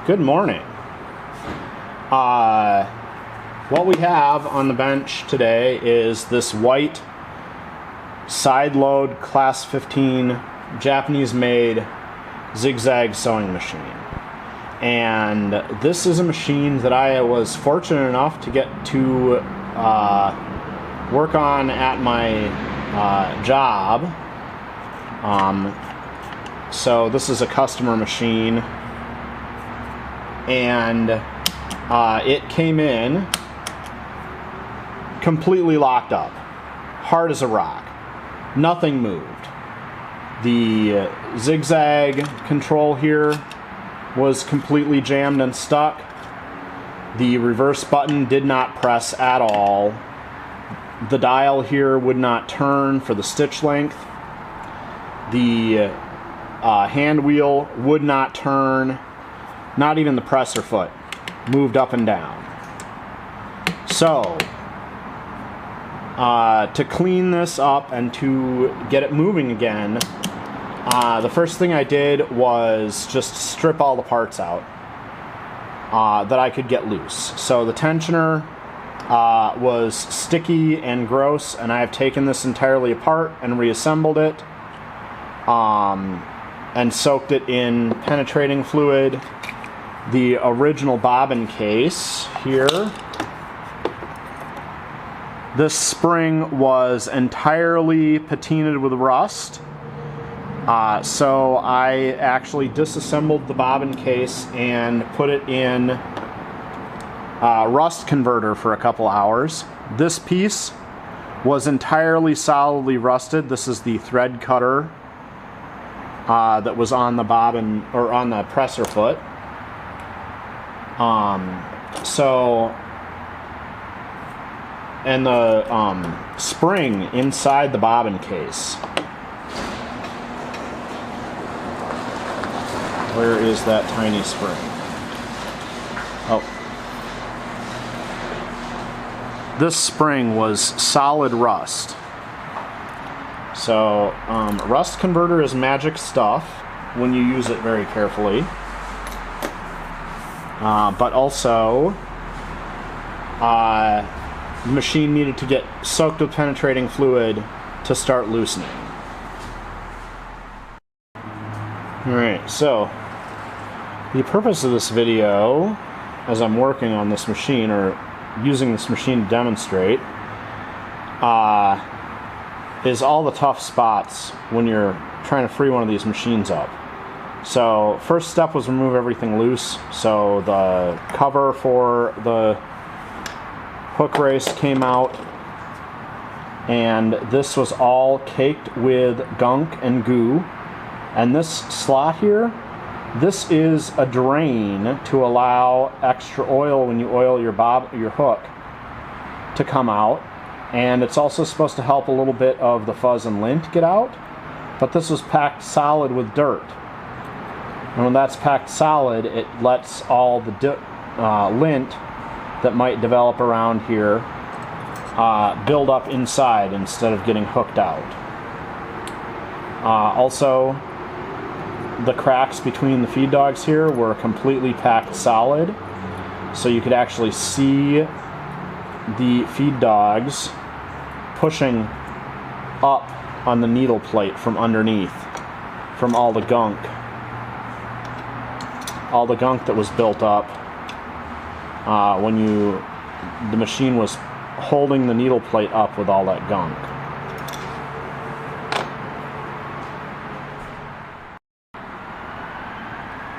Good morning. What we have on the bench today is this white side load class 15 Japanese made ZigZag sewing machine. And this is a machine that I was fortunate enough to get to work on at my job. So this is a customer machine, and it came in completely locked up, hard as a rock. Nothing moved. The zigzag control here was completely jammed and stuck. The reverse button did not press at all. The dial here would not turn for the stitch length. The hand wheel would not turn. Not even the presser foot moved up and down. So, to clean this up and to get it moving again, the first thing I did was just strip all the parts out that I could get loose. So the tensioner was sticky and gross, and I have taken this entirely apart and reassembled it and soaked it in penetrating fluid. The original bobbin case here, this spring was entirely patinaed with rust. So I actually disassembled the bobbin case and put it in rust converter for a couple hours. This piece was entirely solidly rusted. This is the thread cutter that was on the bobbin, or on the presser foot. And the spring inside the bobbin case. Where is that tiny spring? Oh. This spring was solid rust. So, rust converter is magic stuff when you use it very carefully. But also, the machine needed to get soaked with penetrating fluid to start loosening. Alright, so the purpose of this video, as I'm working on this machine, or using this machine to demonstrate, is all the tough spots when you're trying to free one of these machines up. So, first step was remove everything loose. So the cover for the hook race came out, and this was all caked with gunk and goo. And this slot here, this is a drain to allow extra oil when you oil your hook to come out. And it's also supposed to help a little bit of the fuzz and lint get out. But this was packed solid with dirt. And when that's packed solid, it lets all the lint that might develop around here build up inside instead of getting hooked out. Also, the cracks between the feed dogs here were completely packed solid, so you could actually see the feed dogs pushing up on the needle plate from underneath, from all the gunk that was built up when the machine was holding the needle plate up with all that gunk.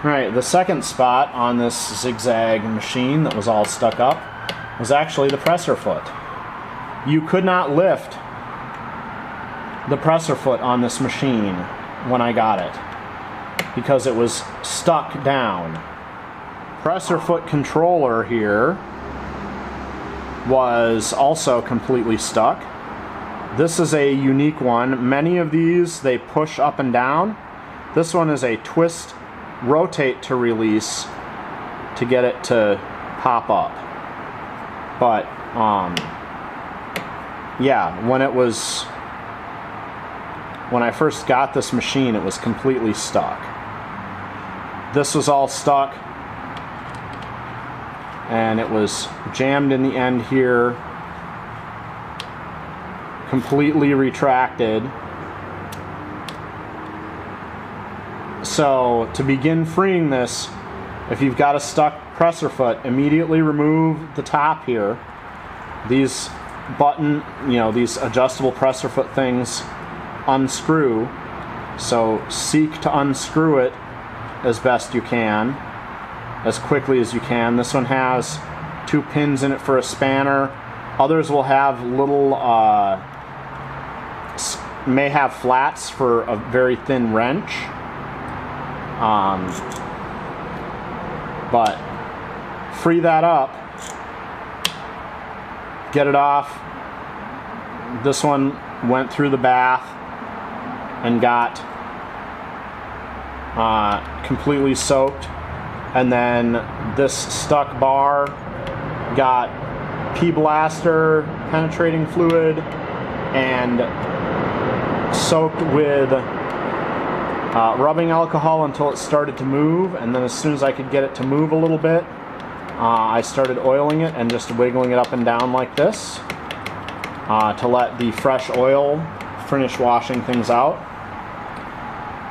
Alright, the second spot on this zigzag machine that was all stuck up was actually the presser foot. You could not lift the presser foot on this machine when I got it, because it was stuck down. Presser foot controller here was also completely stuck. This is a unique one. Many of these, they push up and down. This one is a twist, rotate to release to get it to pop up. But, yeah, when I first got this machine, it was completely stuck. This was all stuck. and it was jammed in the end here, completely retracted. So to begin freeing this, if you've got a stuck presser foot, immediately remove the top here. These these adjustable presser foot things unscrew, so seek to unscrew it as best you can, as quickly as you can. This one has 2 pins in it for a spanner. Others will have little, may have flats for a very thin wrench. But free that up, get it off. This one went through the bath and got completely soaked, and then this stuck bar got pea blaster penetrating fluid and soaked with rubbing alcohol until it started to move, and then as soon as I could get it to move a little bit, I started oiling it and just wiggling it up and down like this to let the fresh oil finish washing things out.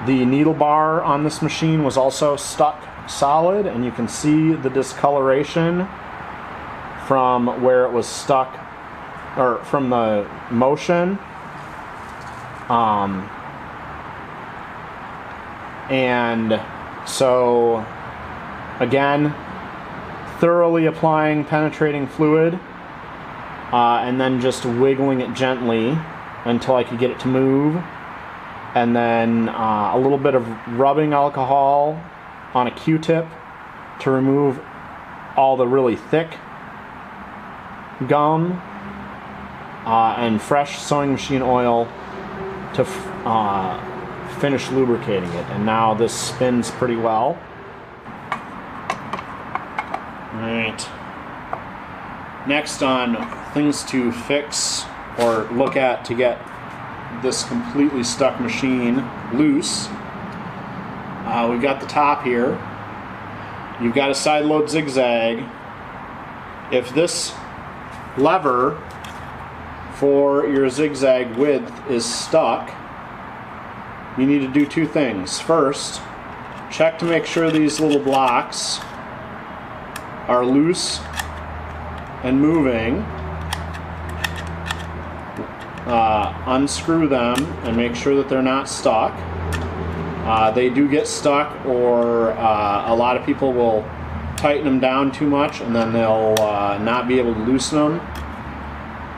The needle bar on this machine was also stuck solid, and you can see the discoloration from where it was stuck, or from the motion. And so again, thoroughly applying penetrating fluid, and then just wiggling it gently until I could get it to move, and then a little bit of rubbing alcohol on a Q-tip to remove all the really thick gum, and fresh sewing machine oil to finish lubricating it. And now this spins pretty well. Alright, next on things to fix or look at to get this completely stuck machine loose. We've got the top here. You've got a side load zigzag. If this lever for your zigzag width is stuck, you need to do 2 things. First, check to make sure these little blocks are loose and moving. Unscrew them and make sure that they're not stuck. They do get stuck, or a lot of people will tighten them down too much and then they'll not be able to loosen them,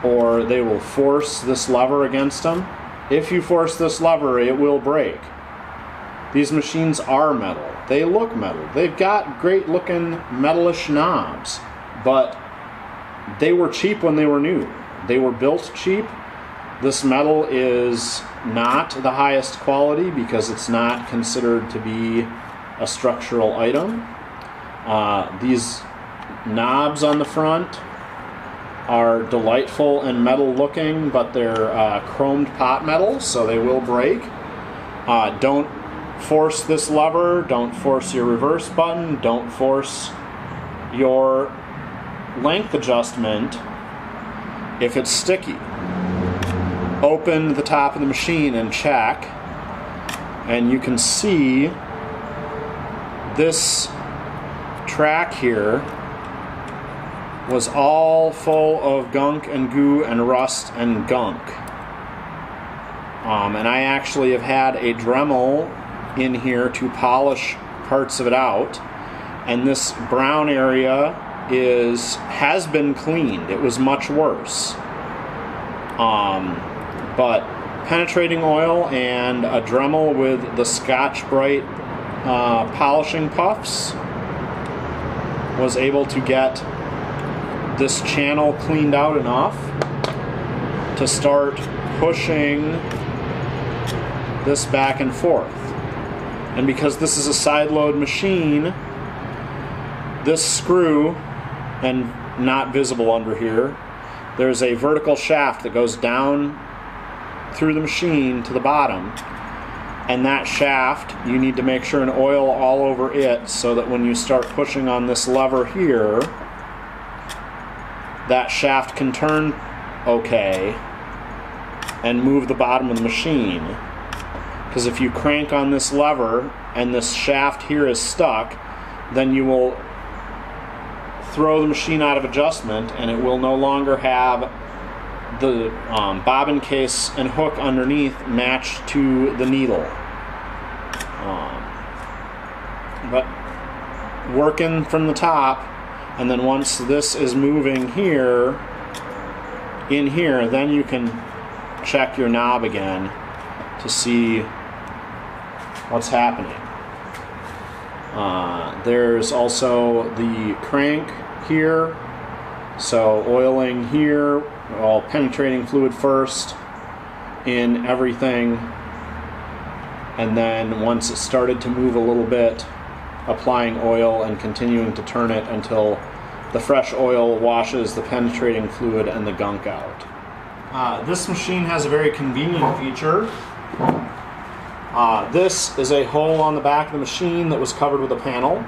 or they will force this lever against them. If you force this lever, it will break. These machines are metal. They look metal. They've got great looking metalish knobs, but they were cheap when they were new. They were built cheap. This metal is not the highest quality because it's not considered to be a structural item. These knobs on the front are delightful and metal looking, but they're chromed pot metal, so they will break. Don't force this lever, don't force your reverse button, don't force your length adjustment if it's sticky. Open the top of the machine and check, and you can see this track here was all full of gunk and goo and rust and gunk. And I actually have had a Dremel in here to polish parts of it out, and this brown area has been cleaned. It was much worse. But penetrating oil and a Dremel with the Scotch-Brite polishing puffs was able to get this channel cleaned out enough to start pushing this back and forth. And because this is a side load machine, this screw, and not visible under here, there's a vertical shaft that goes down through the machine to the bottom, and that shaft you need to make sure and oil all over it so that when you start pushing on this lever here, that shaft can turn okay and move the bottom of the machine. Because if you crank on this lever and this shaft here is stuck, then you will throw the machine out of adjustment and it will no longer have the bobbin case and hook underneath matched to the needle. But working from the top, and then once this is moving here, in here, then you can check your knob again to see what's happening. There's also the crank here, so oiling here, well, penetrating fluid first in everything, and then once it started to move a little bit, applying oil and continuing to turn it until the fresh oil washes the penetrating fluid and the gunk out. This machine has a very convenient feature. This is a hole on the back of the machine that was covered with a panel.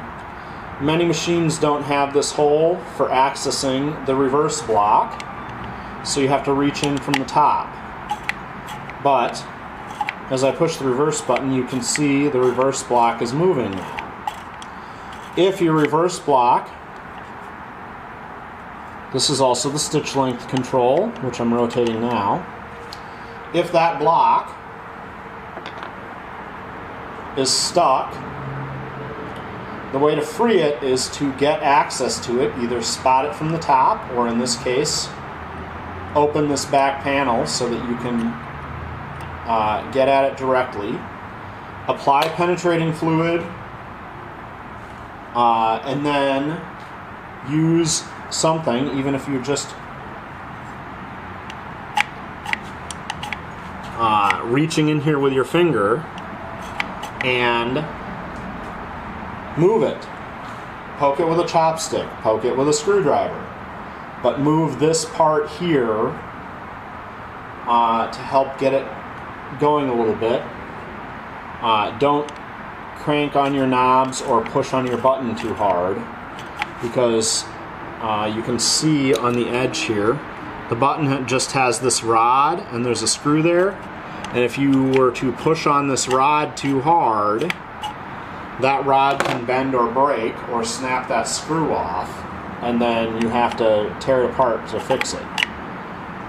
Many machines don't have this hole for accessing the reverse block, so you have to reach in from the top. But as I push the reverse button, you can see the reverse block is moving now. If your reverse block, this is also the stitch length control, which I'm rotating now. If that block is stuck, the way to free it is to get access to it, either spot it from the top, or in this case, open this back panel so that you can get at it directly. Apply penetrating fluid, and then use something, even if you're just reaching in here with your finger, and move it. Poke it with a chopstick, poke it with a screwdriver, but move this part here to help get it going a little bit. Don't crank on your knobs or push on your button too hard, because you can see on the edge here, the button just has this rod and there's a screw there, and if you were to push on this rod too hard, that rod can bend or break or snap that screw off, and then you have to tear it apart to fix it.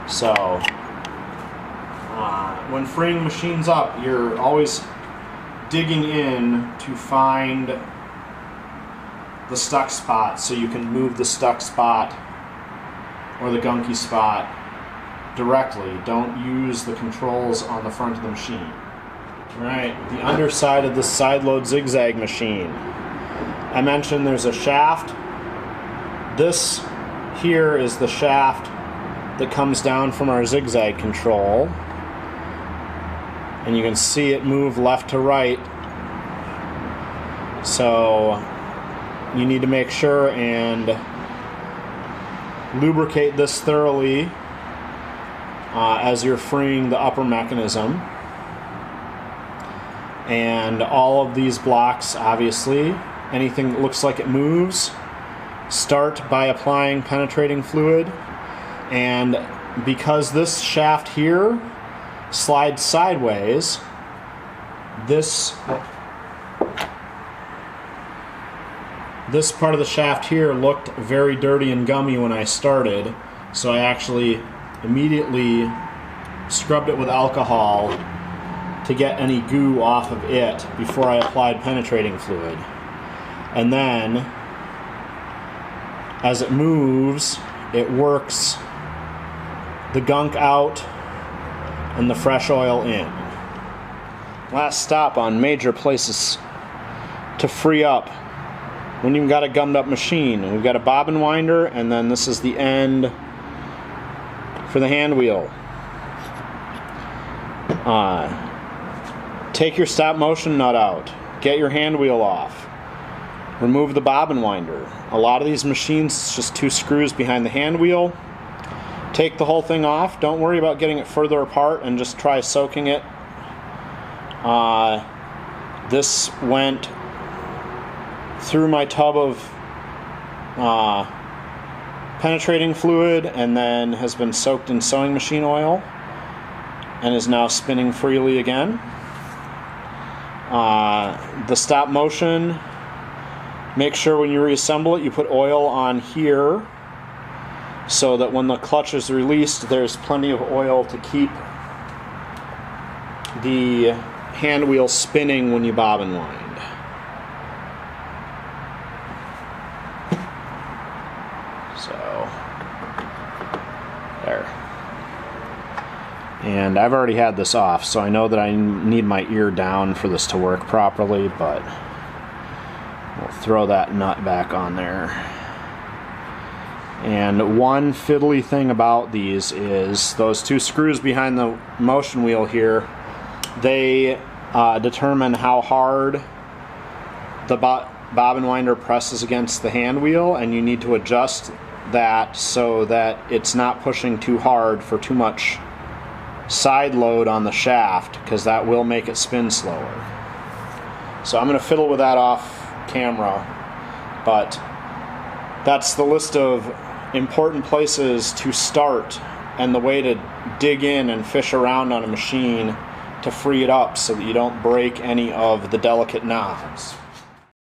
So when freeing machines up, you're always digging in to find the stuck spot so you can move the stuck spot or the gunky spot directly. Don't use the controls on the front of the machine. Right, the underside of this side load zigzag machine. I mentioned there's a shaft. This here is the shaft that comes down from our zigzag control, and you can see it move left to right. So you need to make sure and lubricate this thoroughly as you're freeing the upper mechanism. And all of these blocks, obviously, anything that looks like it moves, start by applying penetrating fluid. And because this shaft here slides sideways, this part of the shaft here looked very dirty and gummy when I started, so I actually immediately scrubbed it with alcohol to get any goo off of it before I applied penetrating fluid. And then as it moves, it works the gunk out and the fresh oil in. Last stop on major places to free up when you've got a gummed up machine. We've got a bobbin winder, and then this is the end for the hand wheel. Take your stop motion nut out. Get your hand wheel off. Remove the bobbin winder. A lot of these machines, it's just 2 screws behind the hand wheel. Take the whole thing off. Don't worry about getting it further apart, and just try soaking it. This went through my tub of penetrating fluid and then has been soaked in sewing machine oil and is now spinning freely again. The stop motion, make sure when you reassemble it you put oil on here so that when the clutch is released there's plenty of oil to keep the hand wheel spinning when you bobbin wind. So, there. And I've already had this off, so I know that I need my ear down for this to work properly, but we'll throw that nut back on there. And one fiddly thing about these is those two screws behind the motion wheel here, they determine how hard the bobbin winder presses against the hand wheel, and you need to adjust that so that it's not pushing too hard for too much side load on the shaft, because that will make it spin slower. So I'm going to fiddle with that off camera, but that's the list of important places to start and the way to dig in and fish around on a machine to free it up so that you don't break any of the delicate knobs.